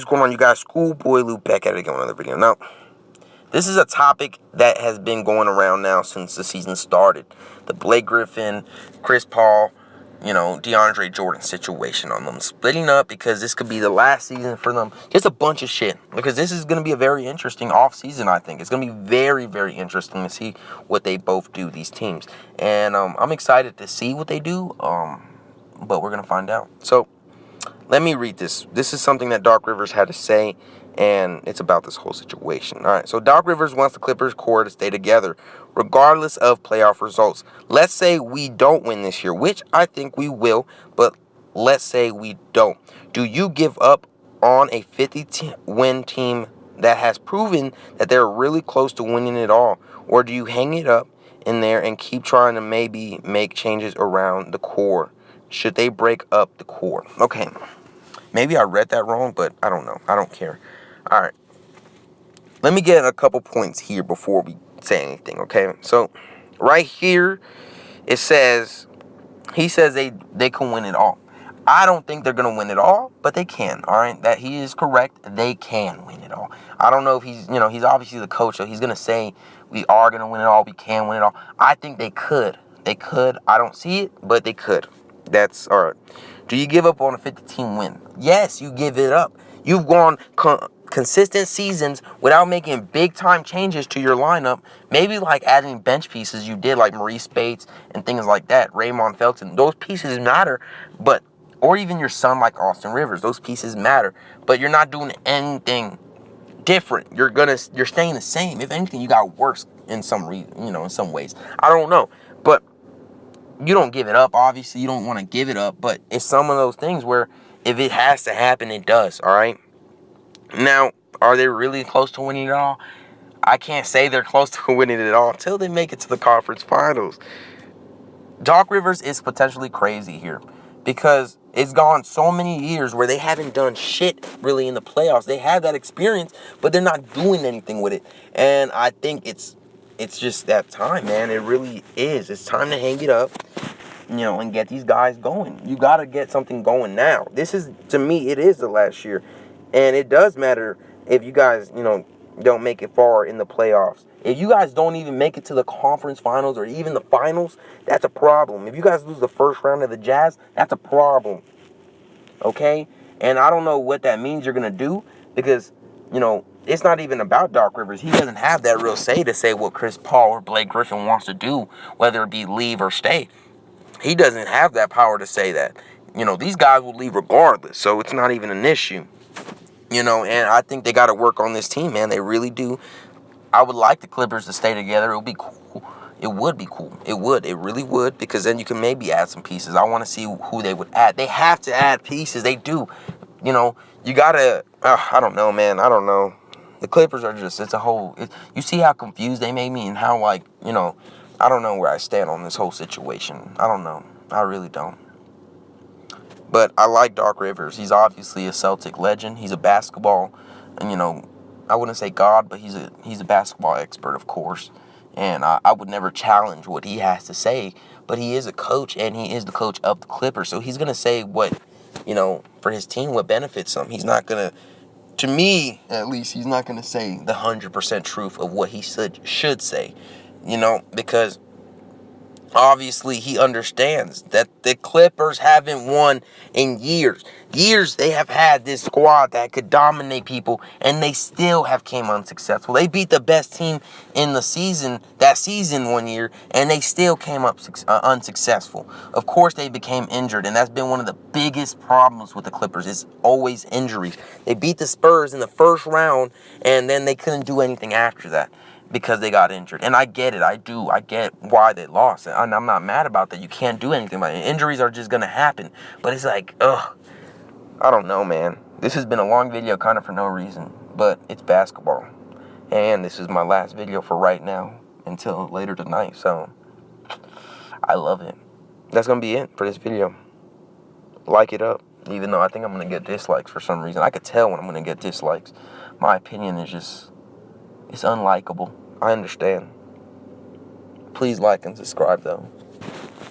is going on, you guys? Schoolboy Lou back at it again with another video. Now, this is a topic that has been going around now since the season started. The Blake Griffin, Chris Paul, DeAndre Jordan situation on them splitting up because this could be the last season for them. Just a bunch of shit. Because this is going to be a very interesting off season, I think. It's going to be very, very interesting to see what they both do, these teams. And I'm excited to see what they do, but we're going to find out. So, let me read this. This is something that Doc Rivers had to say, and it's about this whole situation. All right, so Doc Rivers wants the Clippers core to stay together, regardless of playoff results. Let's say we don't win this year, which I think we will, but let's say we don't. Do you give up on a 50-win team that has proven that they're really close to winning it all? Or do you hang it up in there and keep trying to maybe make changes around the core? Should they break up the core? Okay. Maybe I read that wrong, but I don't know. I don't care. All right. Let me get a couple points here before we say anything, okay? So, right here, he says they can win it all. I don't think they're going to win it all, but they can, all right? That he is correct. They can win it all. I don't know if he's obviously the coach, so he's going to say we are going to win it all, we can win it all. I think they could. They could. I don't see it, but they could. That's all right. Do you give up on a 50-team win? Yes, you give it up. You've gone consistent seasons without making big-time changes to your lineup. Maybe like adding bench pieces you did, like Maurice Bates and things like that. Raymond Felton. Those pieces matter, or even your son like Austin Rivers. Those pieces matter, but you're not doing anything different. You're staying the same. If anything, you got worse in some ways. I don't know, but you don't give it up. Obviously, you don't want to give it up, but it's some of those things where if it has to happen, it does, all right? Now, are they really close to winning it all? I can't say they're close to winning it all until they make it to the conference finals. Doc Rivers is potentially crazy here because it's gone so many years where they haven't done shit really in the playoffs. They have that experience, but they're not doing anything with it. And I think it's just that time, man. It really is. It's time to hang it up, and get these guys going. You got to get something going now. This is, to me, it is the last year. And it does matter if you guys, don't make it far in the playoffs. If you guys don't even make it to the conference finals or even the finals, that's a problem. If you guys lose the first round of the Jazz, that's a problem. Okay? And I don't know what that means you're going to do because, it's not even about Doc Rivers. He doesn't have that real say to say what Chris Paul or Blake Griffin wants to do, whether it be leave or stay. He doesn't have that power to say that. These guys will leave regardless, so it's not even an issue. And I think they got to work on this team, man. They really do. I would like the Clippers to stay together. It would be cool. It would be cool. It would. It really would, because then you can maybe add some pieces. I want to see who they would add. They have to add pieces. They do. You got to, I don't know, man. I don't know. The Clippers are just, you see how confused they made me and how, I don't know where I stand on this whole situation. I don't know. I really don't. But I like Doc Rivers. He's obviously a Celtic legend. He's a basketball, and, I wouldn't say God, but he's a basketball expert, of course. And I would never challenge what he has to say. But he is a coach, and he is the coach of the Clippers. So he's going to say what, for his team, what benefits him. He's not going to me, at least, he's not going to say the 100% truth of what he should say, because obviously he understands that the Clippers haven't won in years. They have had this squad that could dominate people, and they still have came unsuccessful. They beat the best team in the season, that season one year, and they still came up unsuccessful. Of course, they became injured, and that's been one of the biggest problems with the Clippers is always injuries. They beat the Spurs in the first round, and then they couldn't do anything after that because they got injured. And I get it. I do. I get why they lost. And I'm not mad about that. You can't do anything about it. Injuries are just going to happen. But it's like, I don't know, man. This has been a long video kind of for no reason. But it's basketball. And this is my last video for right now until later tonight. So, I love it. That's going to be it for this video. Like it up. Even though I think I'm going to get dislikes for some reason. I could tell when I'm going to get dislikes. My opinion is just, it's unlikable. I understand. Please like and subscribe, though.